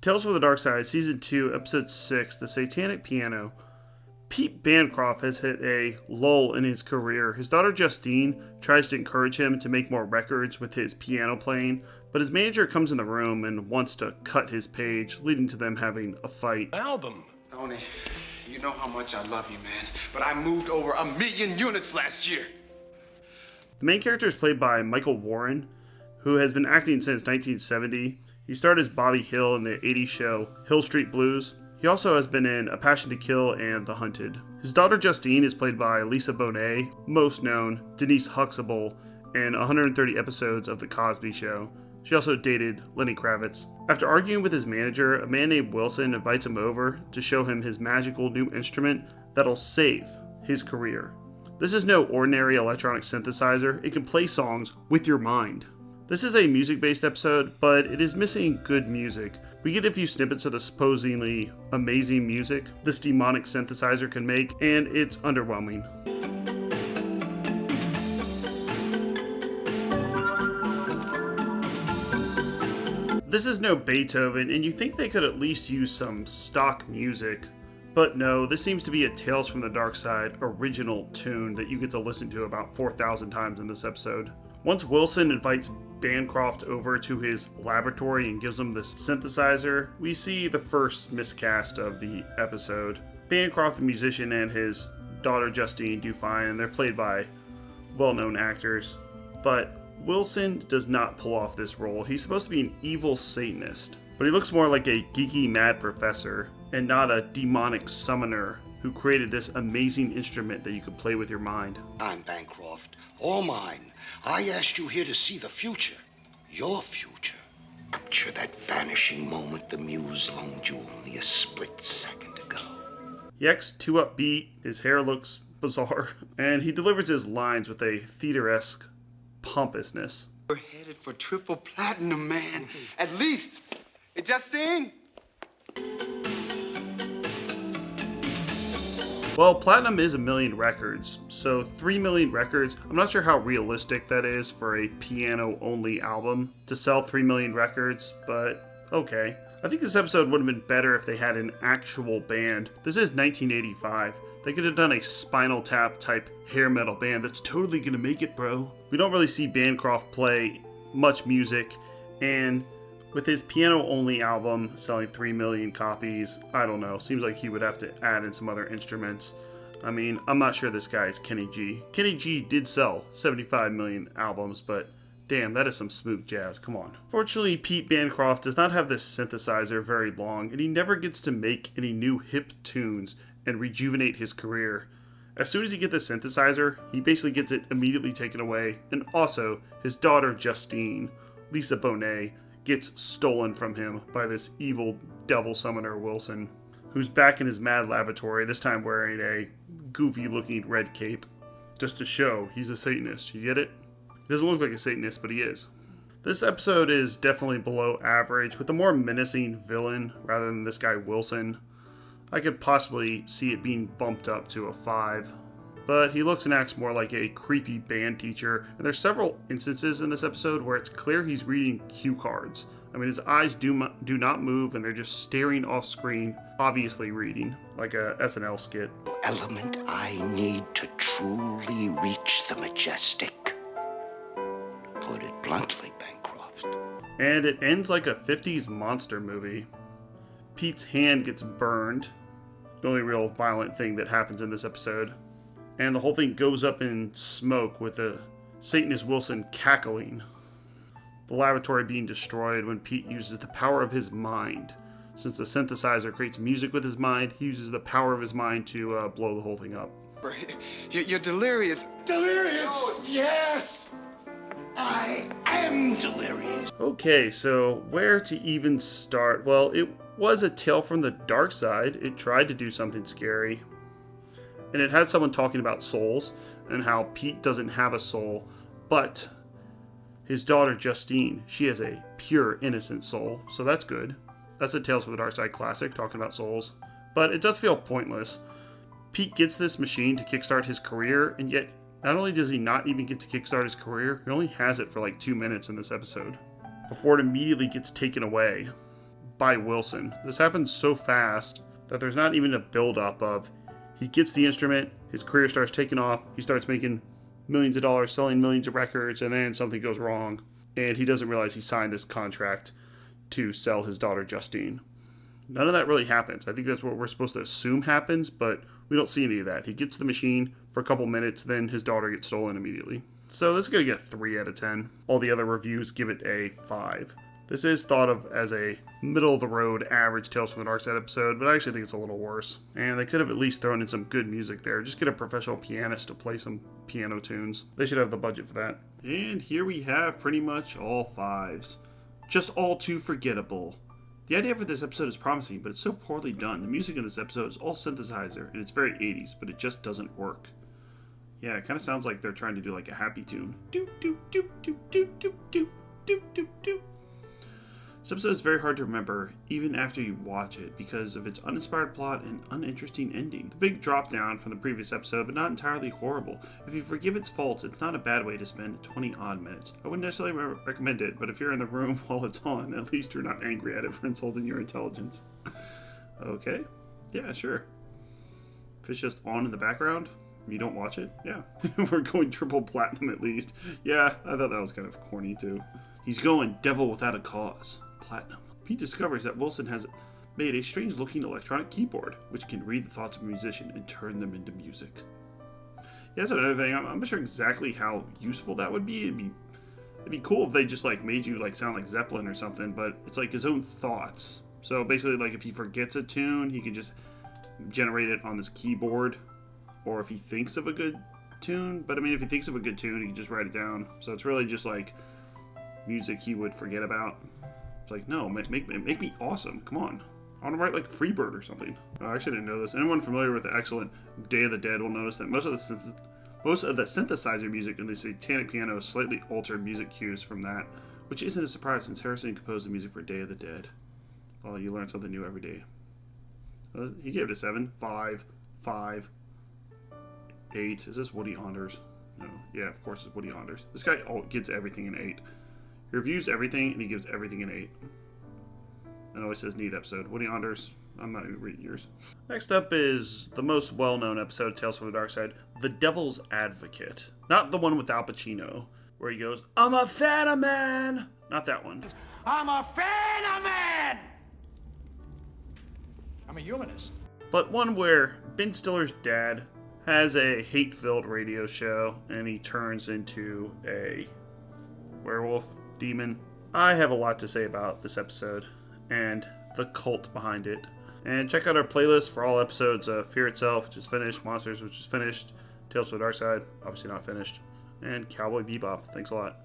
Tales from the Darkside, Season 2, Episode 6, The Satanic Piano. Pete Bancroft has hit a lull in his career. His daughter Justine tries to encourage him to make more records with his piano playing, but his manager comes in the room and wants to cut his page, leading to them having a fight. Album. Tony, you know how much I love you, man, but I moved over 1 million units last year. The main character is played by Michael Warren, who has been acting since 1970. He starred as Bobby Hill in the 80s show Hill Street Blues. He also has been in A Passion to Kill and The Hunted. His daughter Justine is played by Lisa Bonet, most known Denise Huxtable, in 130 episodes of The Cosby Show. She also dated Lenny Kravitz. After arguing with his manager, a man named Wilson invites him over to show him his magical new instrument that'll save his career. This is no ordinary electronic synthesizer. It can play songs with your mind. This is a music-based episode, but it is missing good music. We get a few snippets of the supposedly amazing music this demonic synthesizer can make, and it's underwhelming. This is no Beethoven, and you think they could at least use some stock music. But no, this seems to be a Tales from the Darkside original tune that you get to listen to about 4,000 times in this episode. Once Wilson invites Bancroft over to his laboratory and gives him this synthesizer, we see the first miscast of the episode. Bancroft, the musician, and his daughter Justine do fine, and they're played by well-known actors. But Wilson does not pull off this role. He's supposed to be an evil Satanist, but he looks more like a geeky mad professor and not a demonic summoner who created this amazing instrument that you could play with your mind. I'm Bancroft, all mine. I asked you here to see the future, your future. Capture that vanishing moment the muse loaned you only a split second ago. He acts too upbeat, his hair looks bizarre, and he delivers his lines with a theater-esque pompousness. We're headed for triple platinum, man. At least. Hey, Justine? Well, platinum is 1 million records, so 3 million records. I'm not sure how realistic that is for a piano-only album to sell 3 million records, but okay. I think this episode would have been better if they had an actual band. This is 1985. They could have done a Spinal Tap type hair metal band that's totally gonna make it, bro. We don't really see Bancroft play much music, and with his piano-only album selling 3 million copies, I don't know. Seems like he would have to add in some other instruments. I mean, I'm not sure this guy is Kenny G. Kenny G did sell 75 million albums, but damn, that is some smooth jazz. Come on. Fortunately, Pete Bancroft does not have this synthesizer very long, and he never gets to make any new hip tunes and rejuvenate his career. As soon as he gets the synthesizer, he basically gets it immediately taken away, and also his daughter Justine, Lisa Bonet, gets stolen from him by this evil devil summoner Wilson, who's back in his mad laboratory, this time wearing a goofy looking red cape, just to show he's a Satanist. You get it? He doesn't look like a Satanist, but he is. This episode is definitely below average, with a more menacing villain rather than this guy Wilson. I could possibly see it being bumped up to a 5. But he looks and acts more like a creepy band teacher, and there's several instances in this episode where it's clear he's reading cue cards. I mean, his eyes do not move, and they're just staring off screen, obviously reading, like a SNL skit. Element I need to truly reach the majestic. Put it bluntly, Bancroft. And it ends like a 50s monster movie. Pete's hand gets burned, the only real violent thing that happens in this episode. And the whole thing goes up in smoke with the Satanist Wilson cackling. The laboratory being destroyed when Pete uses the power of his mind. Since the synthesizer creates music with his mind, he uses the power of his mind to blow the whole thing up. You're delirious. Delirious? Oh, yes! I am delirious. Okay, so where to even start? Well, it was a tale from the dark side. It tried to do something scary. And it had someone talking about souls and how Pete doesn't have a soul, but his daughter Justine, she has a pure, innocent soul, so that's good. That's a Tales from the Darkside classic, talking about souls. But it does feel pointless. Pete gets this machine to kickstart his career, and yet not only does he not even get to kickstart his career, he only has it for like 2 minutes in this episode, before it immediately gets taken away. by Wilson. This happens so fast that there's not even a build-up of he gets the instrument, his career starts taking off, he starts making millions of dollars, selling millions of records, and then something goes wrong, and he doesn't realize he signed this contract to sell his daughter Justine. None of that really happens. I think that's what we're supposed to assume happens, but we don't see any of that. He gets the machine for a couple minutes, then his daughter gets stolen immediately. So this is going to get a 3 out of 10. All the other reviews give it a 5. This is thought of as a middle-of-the-road average Tales from the Darkside episode, but I actually think it's a little worse. And they could have at least thrown in some good music there. Just get a professional pianist to play some piano tunes. They should have the budget for that. And here we have pretty much all 5s. Just all too forgettable. The idea for this episode is promising, but it's so poorly done. The music in this episode is all synthesizer, and it's very 80s, but it just doesn't work. Yeah, it kind of sounds like they're trying to do like a happy tune. Doop, doop, doop, doop, doop, doop, doop, doop, doop, doop. This episode is very hard to remember, even after you watch it, because of its uninspired plot and uninteresting ending. The big drop down from the previous episode, but not entirely horrible. If you forgive its faults, it's not a bad way to spend 20-odd minutes. I wouldn't necessarily recommend it, but if you're in the room while it's on, at least you're not angry at it for insulting your intelligence. Okay, yeah, sure. If it's just on in the background, you don't watch it, yeah. We're going triple platinum at least. Yeah, I thought that was kind of corny too. He's going devil without a cause. Platinum. Pete discovers that Wilson has made a strange-looking electronic keyboard, which can read the thoughts of a musician and turn them into music. Yeah, that's another thing. I'm not sure exactly how useful that would be. It'd be cool if they just like made you like sound like Zeppelin or something, but it's like his own thoughts. So basically, like if he forgets a tune, he can just generate it on this keyboard, or if he thinks of a good tune. But I mean, if he thinks of a good tune, he can just write it down. So it's really just like music he would forget about. It's like, no, make me awesome. Come on. I want to write like Freebird or something. Oh, I actually didn't know this. Anyone familiar with the excellent Day of the Dead will notice that most of the synthesizer music in the Satanic piano is slightly altered music cues from that, which isn't a surprise since Harrison composed the music for Day of the Dead. Well, you learn something new every day. He gave it a 7, 5, 5, 8. Is this Woody Anders? No. Yeah, of course it's Woody Anders. This guy gets everything an 8. He reviews everything, and he gives everything an 8. And always says neat episode. Woody Anders, I'm not even reading yours. Next up is the most well-known episode of Tales from the Darkside, The Devil's Advocate. Not the one with Al Pacino, where he goes, I'm a Phantom Man! Not that one. I'm a Phantom Man! I'm a humanist. But one where Ben Stiller's dad has a hate-filled radio show, and he turns into a werewolf demon. I have a lot to say about this episode and the cult behind it. And check out our playlist for all episodes of Fear Itself, which is finished, Monsters, which is finished, Tales from the Darkside, obviously not finished, and Cowboy Bebop. Thanks a lot.